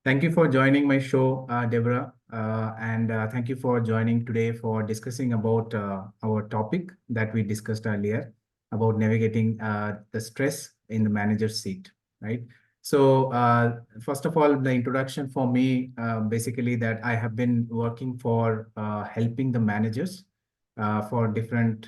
Thank you for joining my show, Deborah, and thank you for joining today for discussing about our topic that we discussed earlier about navigating the stress in the manager's seat, right? So, first of all, the introduction for me, basically that I have been working for helping the managers for different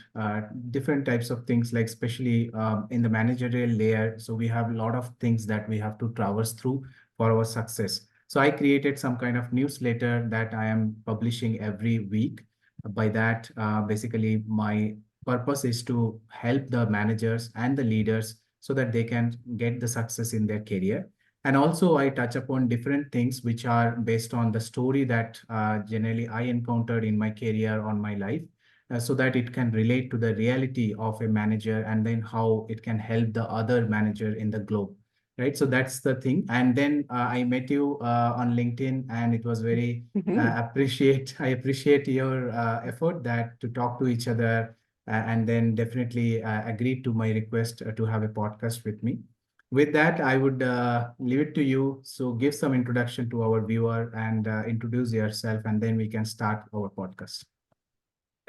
types of things, like especially in the managerial layer. So we have a lot of things that we have to traverse through for our success. So I created some kind of newsletter that I am publishing every week. By that, basically, my purpose is to help the managers and the leaders so that they can get the success in their career. And also, I touch upon different things which are based on the story that generally I encountered in my career on my life, so that it can relate to the reality of a manager and then how it can help the other manager in the globe, right? So that's the thing. And then I met you on LinkedIn, and it was very I appreciate your effort that to talk to each other, and then definitely agreed to my request to have a podcast with me. With that, I would leave it to you. So give some introduction to our viewer and introduce yourself, and then we can start our podcast.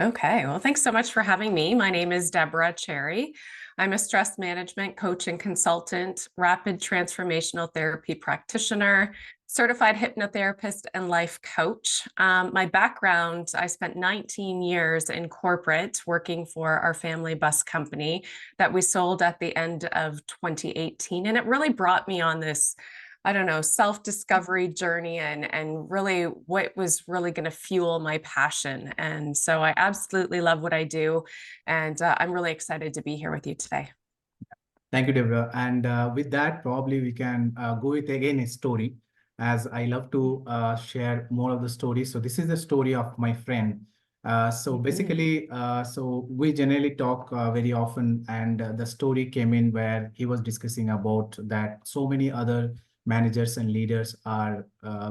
Okay, well, thanks so much for having me. My name is Deborah Cherry. I'm a stress management coach and consultant, rapid transformational therapy practitioner, certified hypnotherapist, and life coach. My background, I spent 19 years in corporate working for our family bus company that we sold at the end of 2018. And it really brought me on this self-discovery journey and really what was really going to fuel my passion. And so I absolutely love what I do. And I'm really excited to be here with you today. Thank you, Deborah. And with that, probably we can go with again a story, as I love to share more of the stories. So this is the story of my friend. So basically, so we generally talk very often, and the story came in where he was discussing about that so many other managers and leaders are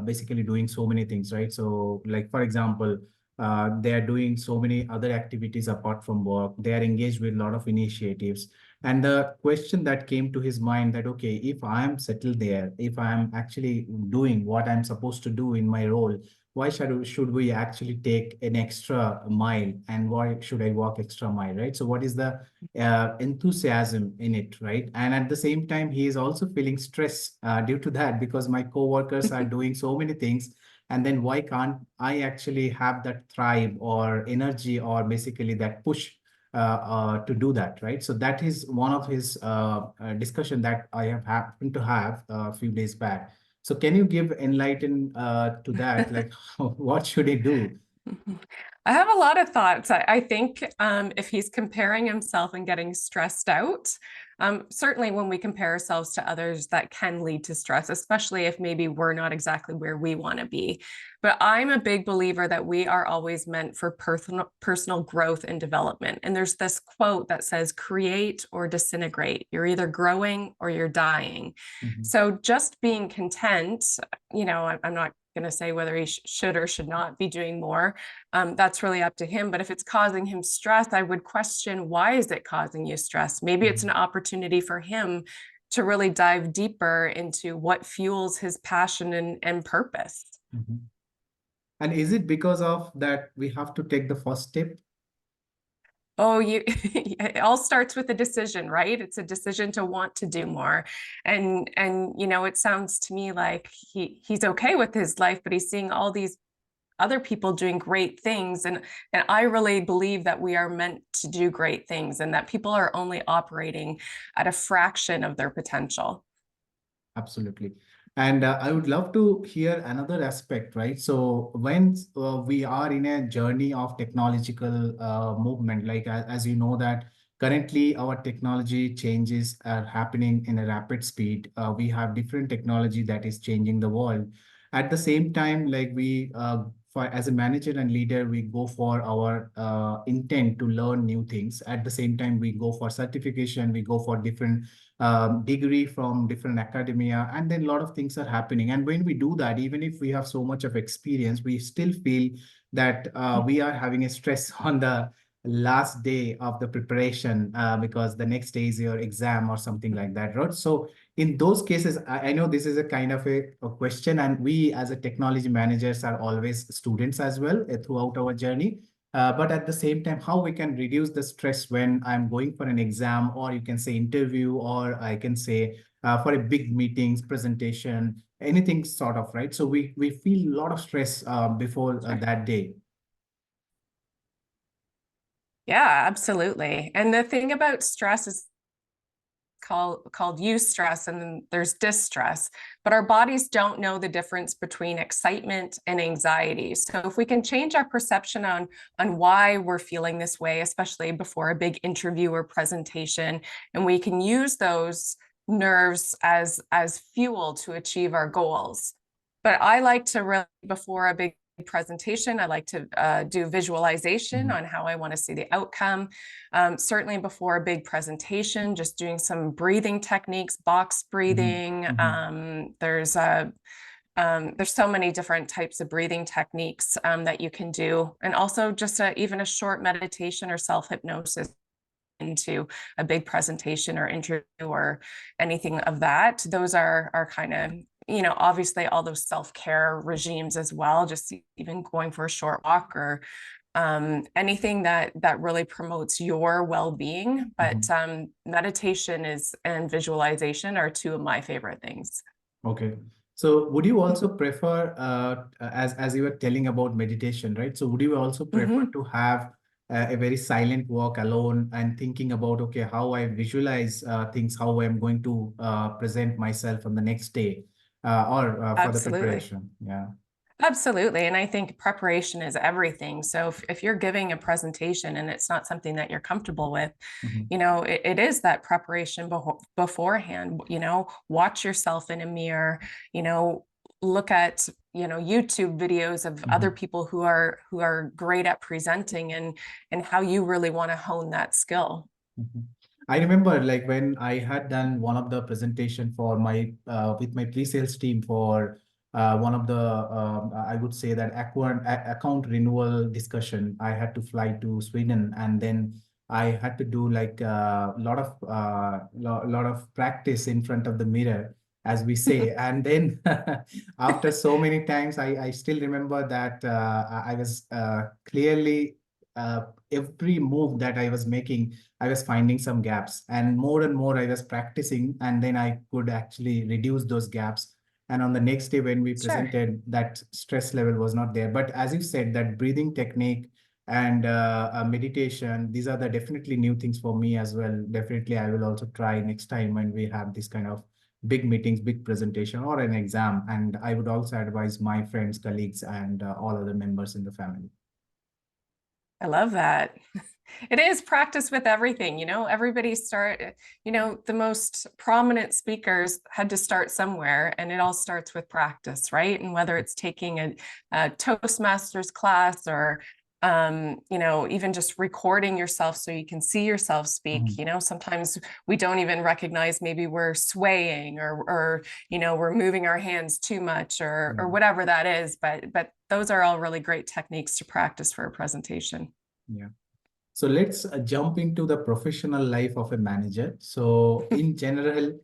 basically doing so many things, right? So like, for example, they are doing so many other activities apart from work. They are engaged with a lot of initiatives. And the question that came to his mind that, okay, if I'm settled there, if I'm actually doing what I'm supposed to do in my role, why should we actually take an extra mile, and why should I walk extra mile, right? So what is the enthusiasm in it, right? And at the same time, he is also feeling stress due to that, because my coworkers are doing so many things. And then why can't I actually have that thrive or energy or basically that push to do that, right? So that is one of his discussion that I have happened to have a few days back. So can you give enlighten to that, like what should he do? I have a lot of thoughts. I think if he's comparing himself and getting stressed out, certainly when we compare ourselves to others, that can lead to stress, especially if maybe we're not exactly where we want to be. But I'm a big believer that we are always meant for personal growth and development. And there's this quote that says, create or disintegrate. You're either growing or you're dying. So just being content, I'm not going to say whether he should or should not be doing more. That's really up to him. But if it's causing him stress, I would question, why is it causing you stress? Maybe it's an opportunity for him to really dive deeper into what fuels his passion and purpose. And is it because of that we have to take the first step? Oh, it all starts with a decision, right? It's a decision to want to do more. And it sounds to me like he's okay with his life, but he's seeing all these other people doing great things. And I really believe that we are meant to do great things, and that people are only operating at a fraction of their potential. Absolutely. And I would love to hear another aspect, right? So when we are in a journey of technological movement, like as you know that currently our technology changes are happening in a rapid speed. We have different technology that is changing the world. At the same time, like for as a manager and leader, we go for our intent to learn new things. At the same time, we go for certification, we go for different degree from different academia, and then a lot of things are happening. And when we do that, even if we have so much of experience, we still feel that we are having a stress on the last day of the preparation because the next day is your exam or something like that, right? So in those cases, I know this is a kind of a question, and we as a technology managers are always students as well throughout our journey. But at the same time, how we can reduce the stress when I'm going for an exam, or you can say interview, or I can say for a big meetings, presentation, anything sort of, right? So we feel a lot of stress before Sure. that day. Yeah, absolutely. And the thing about stress is called eustress, and then there's distress, but our bodies don't know the difference between excitement and anxiety. So if we can change our perception on why we're feeling this way, especially before a big interview or presentation, and we can use those nerves as fuel to achieve our goals. But I like to really, before a big presentation, I like to do visualization on how I want to see the outcome. Certainly before a big presentation, just doing some breathing techniques, box breathing. There's so many different types of breathing techniques that you can do, and also just even a short meditation or self-hypnosis into a big presentation or interview or anything of that. Those are kind of, obviously all those self-care regimes as well, just even going for a short walk or anything that really promotes your well-being. But meditation and visualization are two of my favorite things. Okay. So would you also prefer, as you were telling about meditation, right? So would you also prefer to have a very silent walk alone and thinking about, okay, how I visualize things, how I'm going to present myself on the next day or for the Absolutely. preparation? Yeah. Absolutely. And I think preparation is everything. So if you're giving a presentation and it's not something that you're comfortable with, it is that preparation beforehand, watch yourself in a mirror, look at, YouTube videos of other people who are great at presenting and how you really want to hone that skill. I remember like when I had done one of the presentation for my with my pre-sales team for one of the I would say that account renewal discussion. I had to fly to Sweden, and then I had to do like a lot of practice in front of the mirror, as we say. And then after so many times, I still remember that I was clearly every move that I was making, I was finding some gaps, and more I was practicing, and then I could actually reduce those gaps. And on the next day when we presented, that stress level was not there. But as you said, that breathing technique and meditation, these are the definitely new things for me as well. Definitely, I will also try next time when we have this kind of big meetings, big presentation, or an exam. And I would also advise my friends, colleagues, and all other members in the family. I love that. It is practice with everything, everybody the most prominent speakers had to start somewhere, and it all starts with practice, right? And whether it's taking a Toastmasters class or, even just recording yourself so you can see yourself speak, sometimes we don't even recognize maybe we're swaying or we're moving our hands too much or whatever that is. But those are all really great techniques to practice for a presentation. Yeah. So let's jump into the professional life of a manager. So in general,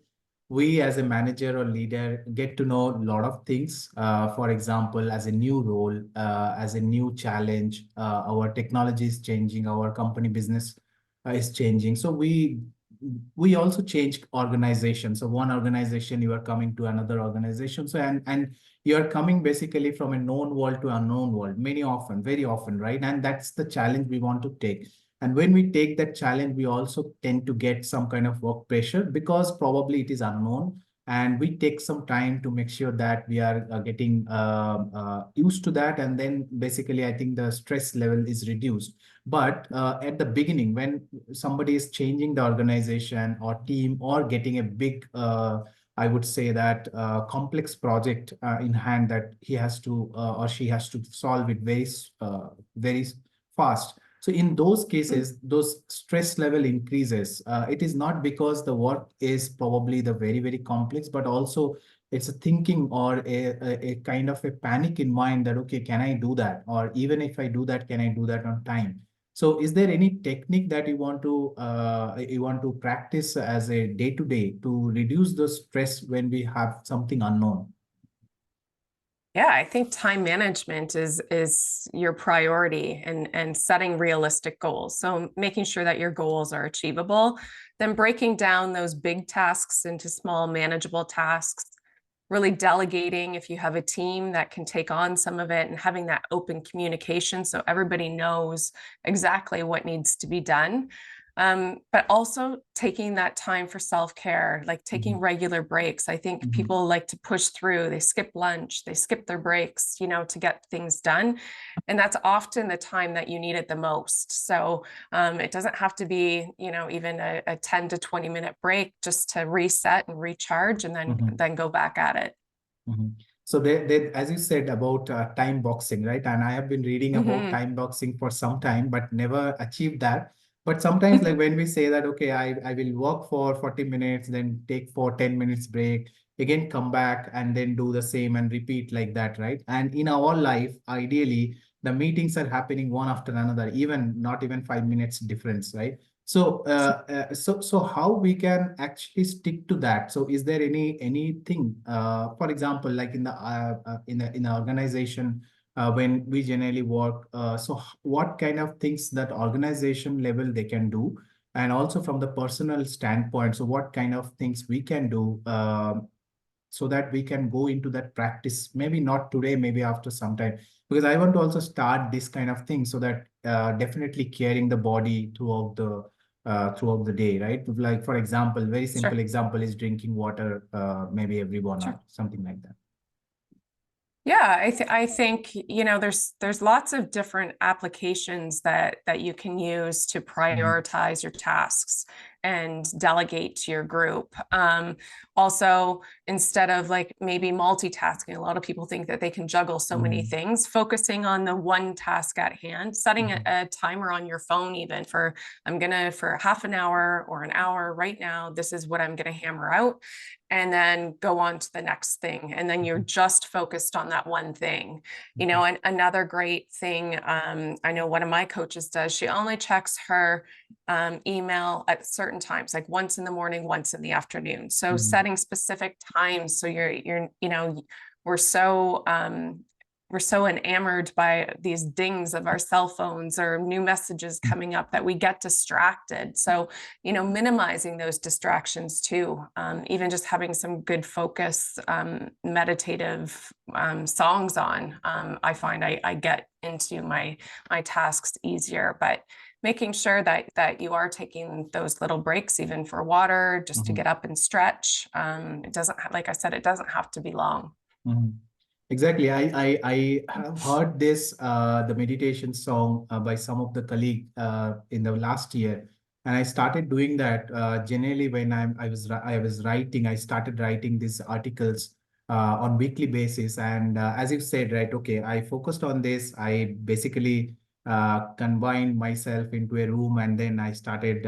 we as a manager or leader get to know a lot of things. For example, as a new role, as a new challenge, our technology is changing, our company business is changing. So we also change organization. So one organization, you are coming to another organization. So and you are coming basically from a known world to unknown world, very often, right? And that's the challenge we want to take. And when we take that challenge, we also tend to get some kind of work pressure because probably it is unknown. And we take some time to make sure that we are getting used to that. And then basically, I think the stress level is reduced. But at the beginning, when somebody is changing the organization or team or getting a big, I would say that complex project in hand that he has to or she has to solve it very fast. So in those cases, those stress level increases. It is not because the work is probably the very complex, but also it's a thinking or a kind of a panic in mind that, okay, can I do that? Or even if I do that, can I do that on time? So is there any technique that you want to practice as a day-to-day to reduce the stress when we have something unknown? Yeah, I think time management is your priority, and setting realistic goals. So making sure that your goals are achievable, then breaking down those big tasks into small manageable tasks, really delegating if you have a team that can take on some of it, and having that open communication so everybody knows exactly what needs to be done. But also taking that time for self-care, like taking regular breaks. I think people like to push through, they skip lunch, they skip their breaks, to get things done. And that's often the time that you need it the most. So it doesn't have to be, even a 10 to 20 minute break, just to reset and recharge, and then go back at it. So as you said about time boxing, right? And I have been reading about time boxing for some time, but never achieved that. But sometimes, like when we say that, okay, I will work for 40 minutes, then take for 10 minutes break, again come back and then do the same and repeat like that, right? And in our life, ideally, the meetings are happening one after another, even not even 5 minutes difference, right? So how we can actually stick to that? So is there anything, for example, like in the organization when we generally work? What kind of things that organization level they can do, and also from the personal standpoint, so what kind of things we can do so that we can go into that practice? Maybe not today, maybe after some time, because I want to also start this kind of thing, so that definitely caring the body throughout the day, right? Like, for example, very simple Sure. example is drinking water, maybe every 1 hour, Sure. something like that. Yeah, I think, there's lots of different applications that you can use to prioritize your tasks and delegate to your group. Also, instead of like maybe multitasking, a lot of people think that they can juggle so many things. Focusing on the one task at hand, setting a timer on your phone, even for for half an hour or an hour right now, this is what I'm gonna hammer out, and then go on to the next thing. And then you're just focused on that one thing. And another great thing, I know one of my coaches does, she only checks her email at certain times, like once in the morning, once in the afternoon. So setting specific times. So we're so we're so enamored by these dings of our cell phones or new messages coming up that we get distracted. So, minimizing those distractions too, even just having some good focus, meditative songs on, I find I get into my tasks easier. But making sure that you are taking those little breaks, even for water, just to get up and stretch. It doesn't, like I said, it doesn't have to be long. Exactly. I have heard this the meditation song by some of the colleague in the last year, and I started doing that. Generally, when I was writing, I started writing these articles on weekly basis, and as you said, right? Okay, I focused on this. I basically combined myself into a room, and then I started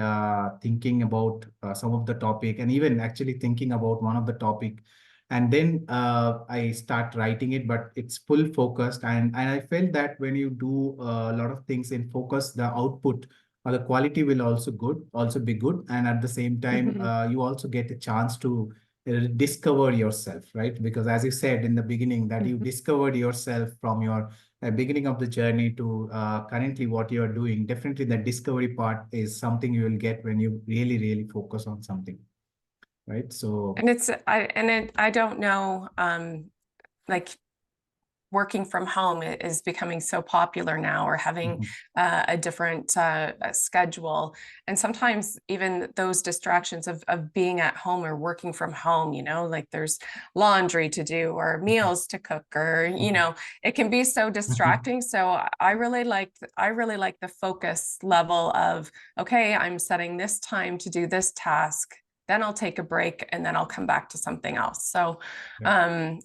thinking about some of the topic, and even actually thinking about one of the topic, and then I start writing it, but it's full focused. And I felt that when you do a lot of things in focus, the output or the quality will also be good. And at the same time, you also get a chance to discover yourself, right? Because as you said in the beginning, that you discovered yourself from your beginning of the journey to currently what you are doing. Definitely the discovery part is something you will get when you really, really focus on something. Right. So, And I don't know, like working from home is becoming so popular now, or having a different schedule. And sometimes even those distractions of being at home or working from home, like there's laundry to do or meals to cook, or, it can be so distracting. So I really like the focus level of, okay, I'm setting this time to do this task, then I'll take a break, and then I'll come back to something else. So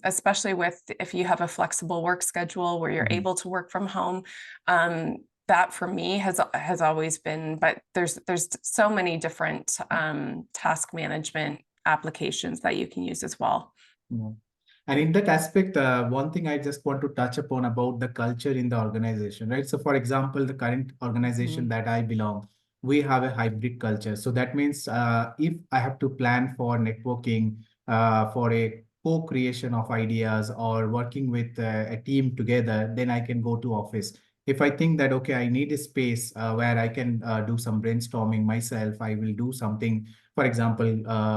especially if you have a flexible work schedule where you're able to work from home, that for me has always been. But there's so many different task management applications that you can use as well. Yeah. And in that aspect, one thing I just want to touch upon about the culture in the organization, right? So, for example, the current organization Mhm. that I belong, we have a hybrid culture. So that means if I have to plan for networking, for a co-creation of ideas or working with a team together, then I can go to office. If I think that, okay, I need a space where I can do some brainstorming myself, I will do something, for example,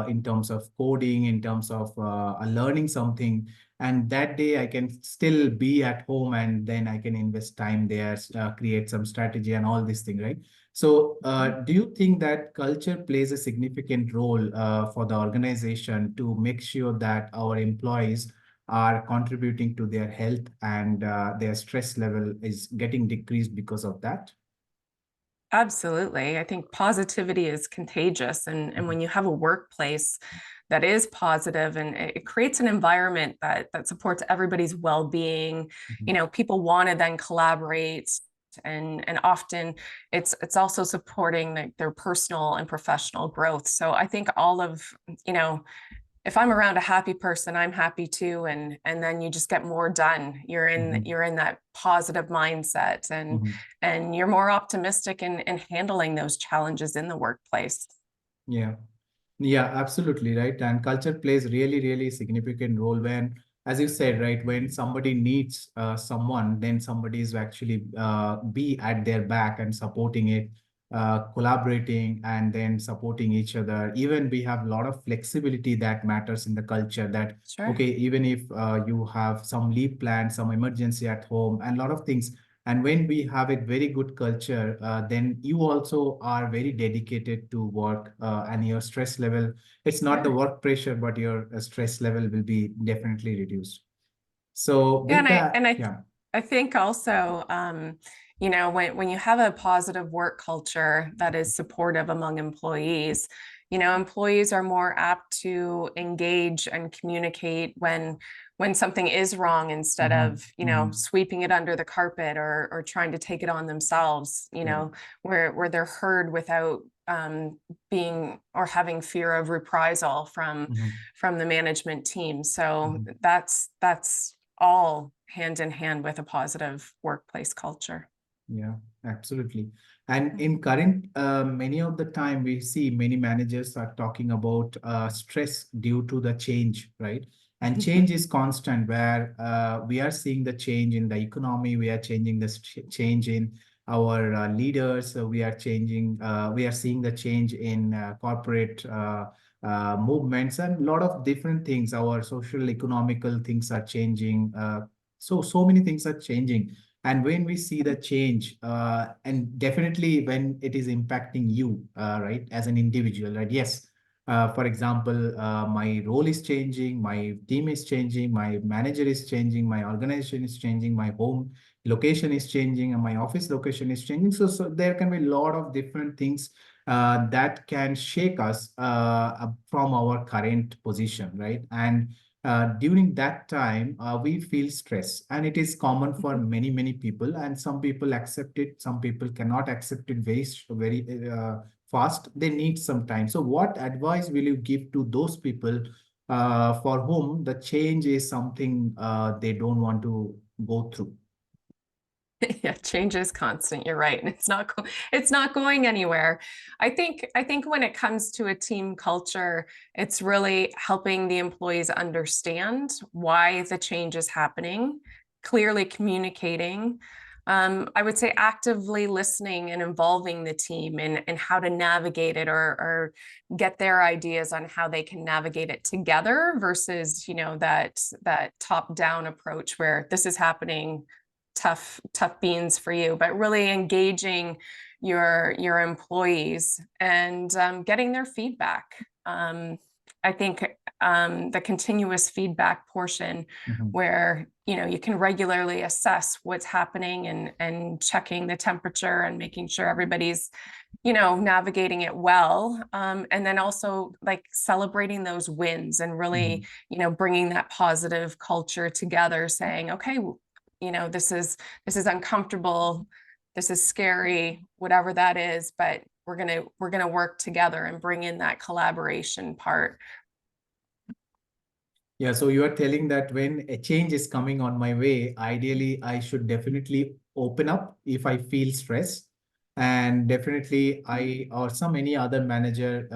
in terms of coding, in terms of learning something. And that day I can still be at home and then I can invest time there, create some strategy and all these things, right? So do you think that culture plays a significant role for the organization to make sure that our employees are contributing to their health and their stress level is getting decreased because of that? Absolutely. I think positivity is contagious. And Mhm. when you have a workplace that is positive and it creates an environment that supports everybody's well-being, Mhm. people want to then collaborate. And often it's also supporting their personal and professional growth. So I think all of, you know, if I'm around a happy person, I'm happy too. And then you just get more done. Mhm. You're in that positive mindset Mhm. and you're more optimistic in handling those challenges in the workplace. Yeah. Yeah, absolutely right. And culture plays really, really significant role when, as you said, right, when somebody needs someone, then somebody is actually be at their back and supporting it, collaborating and then supporting each other. Even we have a lot of flexibility that matters in the culture that, Sure. okay, even if you have some leave plan, some emergency at home and a lot of things, and when we have a very good culture, then you also are very dedicated to work and your stress level, it's not the Sure. work pressure, but your stress level will be definitely reduced. So Yeah, with that, yeah. I think also, when you have a positive work culture that is supportive among employees, employees are more apt to engage and communicate when something is wrong instead Mhm, of, mhm. sweeping it under the carpet or trying to take it on themselves, Yeah. where they're heard without being or having fear of reprisal Mhm, from the management team. So mhm. that's all hand in hand with a positive workplace culture. Yeah, absolutely. And Mhm. in current, many of the time we see many managers are talking about stress due to the change, right? And change is constant where we are seeing the change in the economy, we are changing the change in our leaders, we are changing, we are seeing the change in corporate movements and a lot of different things. Our social economical things are changing. So many things are changing, and when we see the change and definitely when it is impacting you, right, as an individual, right? Yes, for example, my role is changing, my team is changing, my manager is changing, my organization is changing, my home location is changing, and my office location is changing. So there can be a lot of different things that can shake us from our current position, right? And during that time, we feel stress, and it is common for many people. And some people accept it, some people cannot accept it very fast. They need some time. So, what advice will you give to those people for whom the change is something they don't want to go through? Yeah, change is constant. You're right. And it's not going anywhere. I think when it comes to a team culture, it's really helping the employees understand why the change is happening, clearly communicating. I would say actively listening and involving the team in how to navigate it or get their ideas on how they can navigate it together versus, that top-down approach where this is happening, tough beans for you, but really engaging your employees and getting their feedback. I think the continuous feedback portion Mhm, where you can regularly assess what's happening and checking the temperature and making sure everybody's navigating it well, and then also like celebrating those wins and really mhm. bringing that positive culture together, saying, okay, this is uncomfortable, this is scary, whatever that is, but we're gonna work together and bring in that collaboration part. Yeah, so you are telling that when a change is coming on my way, ideally I should definitely open up if I feel stress. And definitely I or some any other manager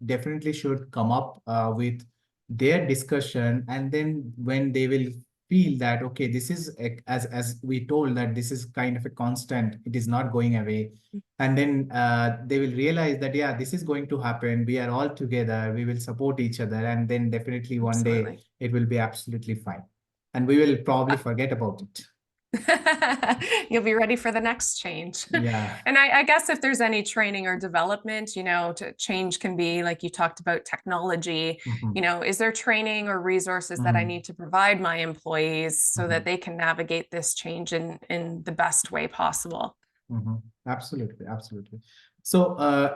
definitely should come up with their discussion. And then when they will feel that, okay, this is as we told that this is kind of a constant, it is not going away. And then they will realize that, yeah, this is going to happen. We are all together. We will support each other. And then definitely one day Absolutely. it will be absolutely fine. And we will probably forget about it. You'll be ready for the next change. Yeah. And I guess if there's any training or development, to change can be like you talked about technology, Mhm. is there training or resources that I Mhm. need to provide my employees so that Mhm. they can navigate this change in the best way possible? Mhm. Absolutely, absolutely. So,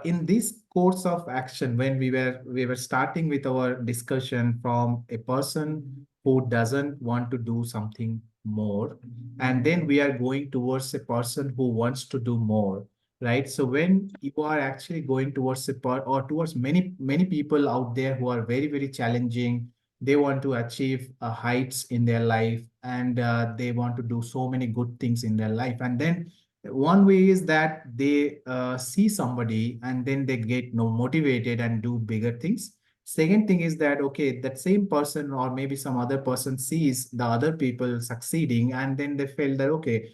in this course of action, when we were starting with our discussion from a person who doesn't want to do something more, and then we are going towards a person who wants to do more, right? So, when you are actually going towards or towards many people out there who are very very challenging, they want to achieve heights in their life, and they want to do so many good things in their life, and then one way is that they see somebody and then they get motivated and do bigger things. Second thing is that, okay, that same person or maybe some other person sees the other people succeeding and then they feel that, okay,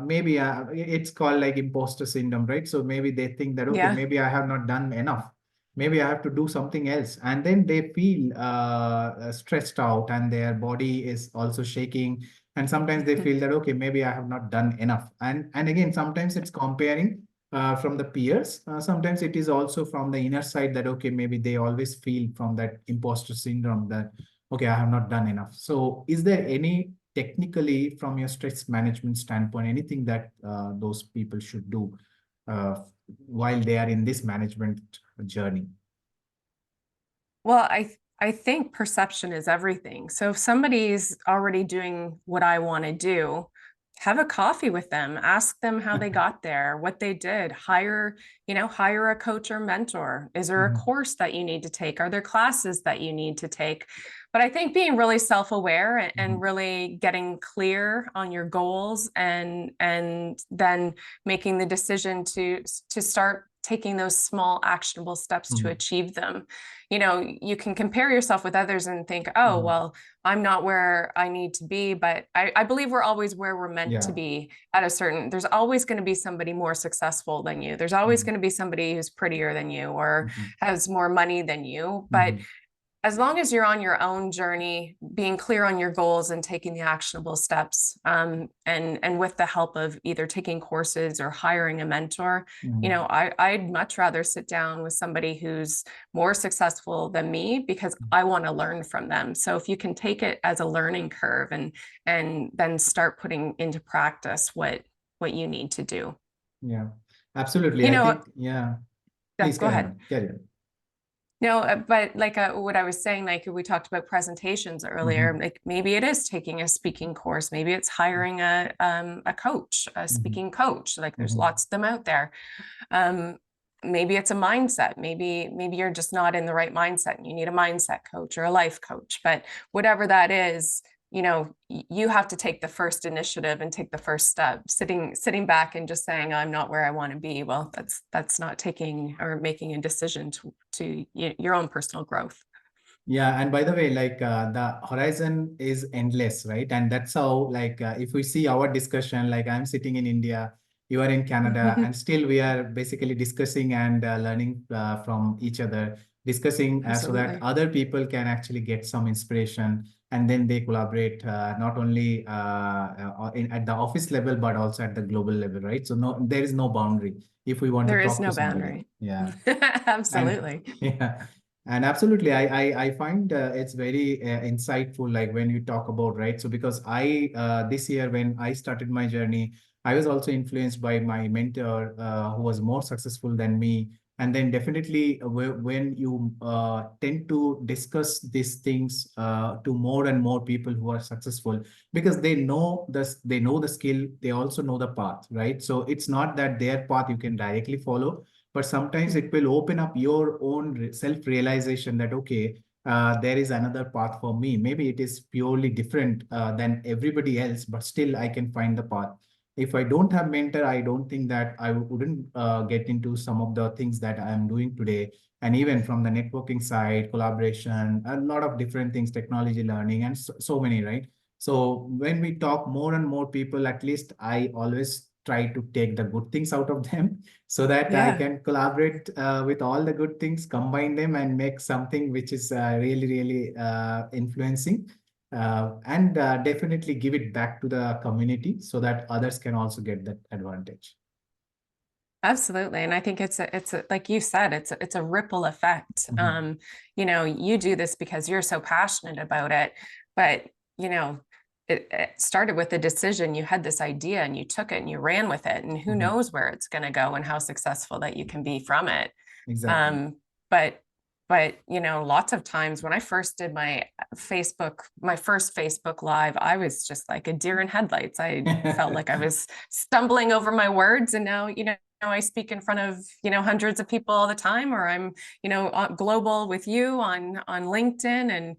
maybe it's called like imposter syndrome, right? So maybe they think that, okay, Yeah. maybe I have not done enough. Maybe I have to do something else. And then they feel stressed out and their body is also shaking, and sometimes they feel that, okay, maybe I have not done enough. And again, sometimes it's comparing from the peers. Sometimes it is also from the inner side that, okay, maybe they always feel from that imposter syndrome that, okay, I have not done enough. So is there any technically from your stress management standpoint anything that those people should do uh, while they are in this management journey? Well, I think perception is everything. So if somebody's already doing what I want to do, have a coffee with them, ask them how they got there, what they did, hire a coach or mentor. Is there a Mhm. course that you need to take? Are there classes that you need to take? But I think being really self-aware and Mhm. really getting clear on your goals and then making the decision to start taking those small actionable steps to Mhm. achieve them. You can compare yourself with others and think, oh, Mhm. well, I'm not where I need to be, but I believe we're always where we're meant to Yeah. be there's always going to be somebody more successful than you. There's always Mhm. going to be somebody who's prettier than you or Mhm. has more money than you. But Mhm. as long as you're on your own journey, being clear on your goals and taking the actionable steps, and with the help of either taking courses or hiring a mentor, Mhm. I'd much rather sit down with somebody who's more successful than me because I want to learn from them. So if you can take it as a learning curve and then start putting into practice what you need to do. Yeah, absolutely. You I know, think, yeah, yeah, please go carry ahead. on. Carry on. No, but like what I was saying, like we talked about presentations earlier, Mhm. like maybe it is taking a speaking course, maybe it's hiring a coach, a Mhm. speaking coach. Like there's Mhm. lots of them out there. Um, Maybe it's a mindset. Maybe you're just not in the right mindset and you need a mindset coach or a life coach. But whatever that is, you have to take the first initiative and take the first step. Sitting back and just saying I'm not where I want to be, well, that's not taking or making a decision to your own personal growth. Yeah, and by the way, like the horizon is endless, right? And that's how, like, if we see our discussion, like I'm sitting in India, you are in Canada, and still we are basically discussing and learning from each other, discussing so that Absolutely. other people can actually get some inspiration, and then they collaborate not only at the office level but also at the global level, right? So no, there is no boundary if we want to There is talk to no somebody. boundary. Yeah, and Absolutely. yeah. And absolutely, I find it's very insightful, like when you talk about, right? So because I this year when I started my journey, I was also influenced by my mentor who was more successful than me. And then definitely when you tend to discuss these things to more and more people who are successful, because they know the skill, they also know the path, right? So it's not that their path you can directly follow, but sometimes it will open up your own self realization that, okay, there is another path for me. Maybe it is purely different than everybody else, but still I can find the path. If I don't have mentor, I don't think that I wouldn't get into some of the things that I am doing today. And even from the networking side, collaboration, a lot of different things, technology learning, and so many, right? So when we talk more and more people, at least I always try to take the good things out of them so that I Yeah. can collaborate with all the good things, combine them and make something which is really, really influencing and definitely give it back to the community so that others can also get that advantage. Absolutely. And I think it's a, like you said, it's a ripple effect. Mhm. You know, you do this because you're so passionate about it, but you know, it started with a decision. You had this idea and you took it and you ran with it, and who Mhm. knows where it's going to go and how successful that you can be from it. Exactly. Um, but you know, lots of times when I first did my first Facebook Live, I was just like a deer in headlights. I felt like I was stumbling over my words, and now, you know, I speak in front of, you know, hundreds of people all the time, or I'm, you know, global with you on LinkedIn, and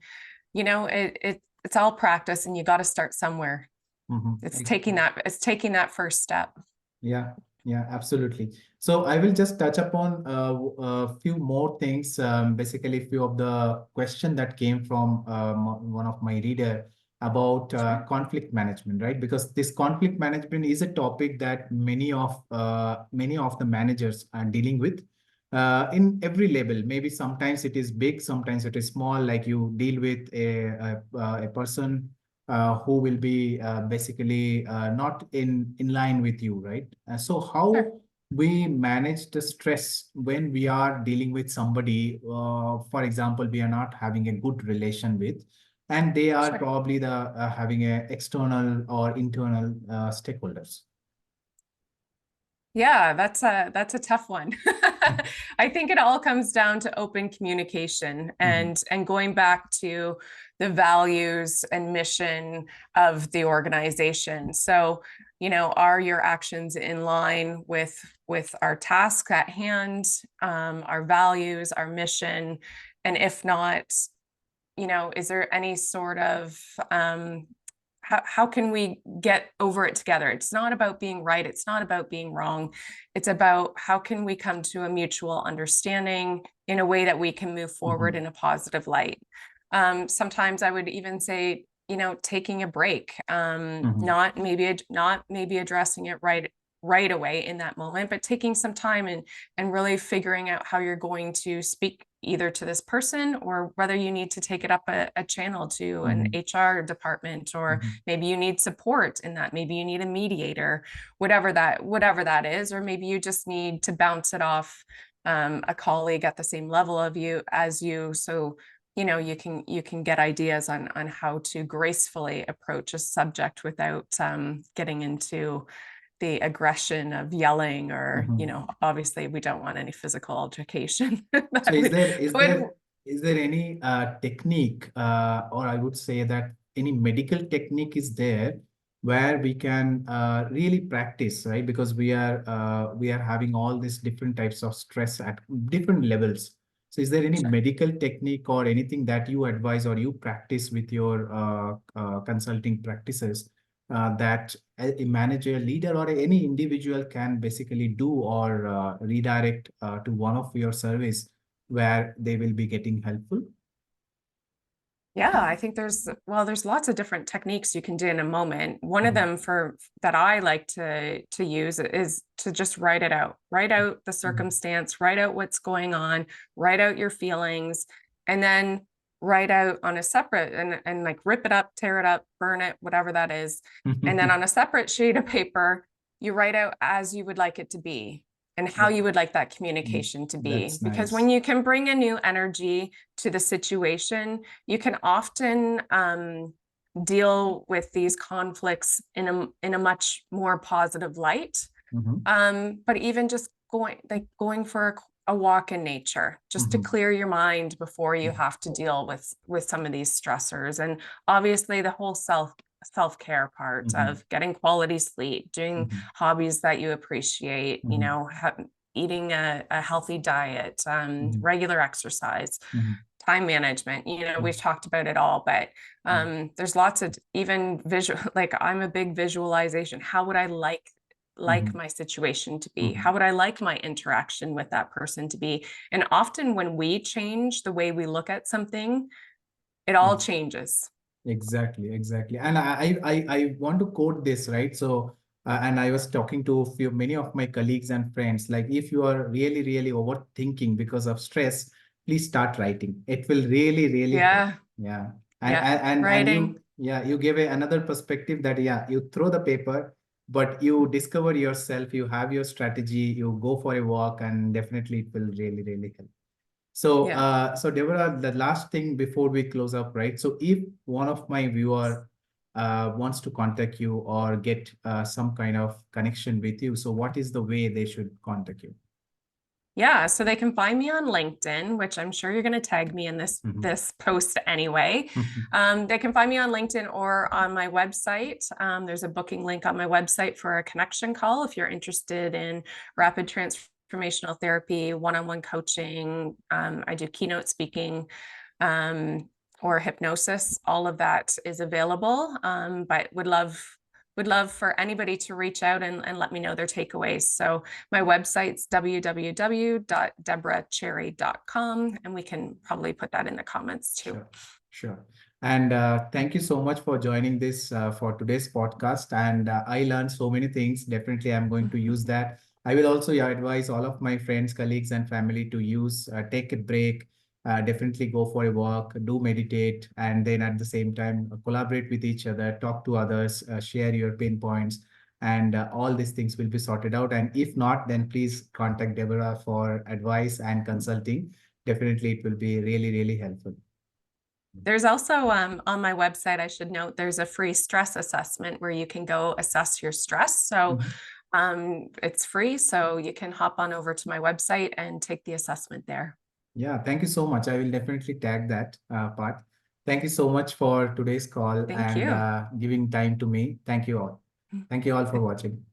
you know, it's all practice, and you got to start somewhere. Mhm. It's taking that first step. Yeah, yeah, absolutely. So I will just touch upon a few more things. Basically, few of the question that came from one of my reader about Sure. conflict management, right? Because this conflict management is a topic that many of the managers are dealing with in every level. Maybe sometimes it is big, sometimes it is small. Like you deal with a person who will be basically not in line with you, right? So Sure. how we manage the stress when we are dealing with somebody, for example, we are not having a good relation with, and they are Sure. probably the having a external or internal stakeholders. Yeah, that's a tough one. I think it all comes down to open communication Mhm. and going back to the values and mission of the organization. So, you know, are your actions in line with our task at hand, our values, our mission? And if not, you know, is there any sort of how can we get over it together? It's not about being right. It's not about being wrong. It's about how can we come to a mutual understanding in a way that we can move forward Mhm. in a positive light. Sometimes I would even say, you know, taking a break, Mhm. not maybe addressing it right away in that moment, but taking some time and really figuring out how you're going to speak either to this person, or whether you need to take it up a channel to an Mhm. HR department, or Mhm. maybe you need support in that, maybe you need a mediator, whatever that is, or maybe you just need to bounce it off a colleague at the same level of you as you, so you know you can get ideas on how to gracefully approach a subject without getting into the aggression of yelling, or you Mhm. know, obviously we don't want any physical altercation So that would is there any technique or I would say that any medical technique is there where we can really practice, right? Because we are having all these different types of stress at different levels. So is there any Sure. medical technique or anything that you advise or you practice with your consulting practices that a manager, leader, or any individual can basically do or redirect to one of your service where they will be getting helpful? Yeah, I think there's lots of different techniques you can do in a moment. One of Mhm. them for that I like to use is to just write it out. Write out the Mhm. circumstance, write out what's going on, write out your feelings, and then write out on a separate and like rip it up, tear it up, burn it, whatever that is. And then on a separate sheet of paper, you write out as you would like it to be and how That- you would like that communication to be. that's Because when nice. you can bring a new energy to the situation, you can often deal with these conflicts in a much more positive light. Mhm. But even just going for a walk in nature, just to Mhm. clear your mind before you Mhm. have to deal with some of these stressors. And obviously the whole self-care part Mhm. of getting quality sleep, doing Mhm. hobbies that you appreciate, you Mhm. know, eating a healthy diet, Mhm. regular exercise, Mhm. time management, we've talked about it all, but there's lots of even visual, like I'm a big visualization. How would I like my situation to be? How would I like my interaction with that person to be? And often when we change the way we look at something, it all changes. Exactly. And I want to quote this, right? So, and I was talking to many of my colleagues and friends, like if you are really, really overthinking because of stress, please start writing. It will really help. Yeah. And Writing. you gave another perspective that, you throw the paper, but you discover yourself, you have your strategy, you go for a walk, and definitely it will really help. So, so Deborah, the last thing before we close up, right? So if one of my viewer wants to contact you or get some kind of connection with you, so what is the way they should contact you? Yeah, so they can find me on LinkedIn, which I'm sure you're going to tag me in this post anyway. They can find me on LinkedIn or on my website. There's a booking link on my website for a connection call if you're interested in rapid transformational therapy, one-on-one coaching. I do keynote speaking or hypnosis. All of that is available, but would love for anybody to reach out and let me know their takeaways. So my website's www.deborahcherry.com, and we can probably put that in the comments too. Sure. And thank you so much for joining this for today's podcast. And I learned so many things. Definitely, I'm going to use that. I will also advise all of my friends, colleagues, and family to take a break. Definitely go for a walk, do meditate, and then at the same time, collaborate with each other, talk to others, share your pain points, and all these things will be sorted out. And if not, then please contact Deborah for advice and consulting. Definitely, it will be really helpful. There's also on my website, I should note, there's a free stress assessment where you can go assess your stress. So it's free. So you can hop on over to my website and take the assessment there. Yeah, thank you so much. I will definitely tag that part. Thank you so much for today's call and giving time to me. Thank you all. Thank you all for watching.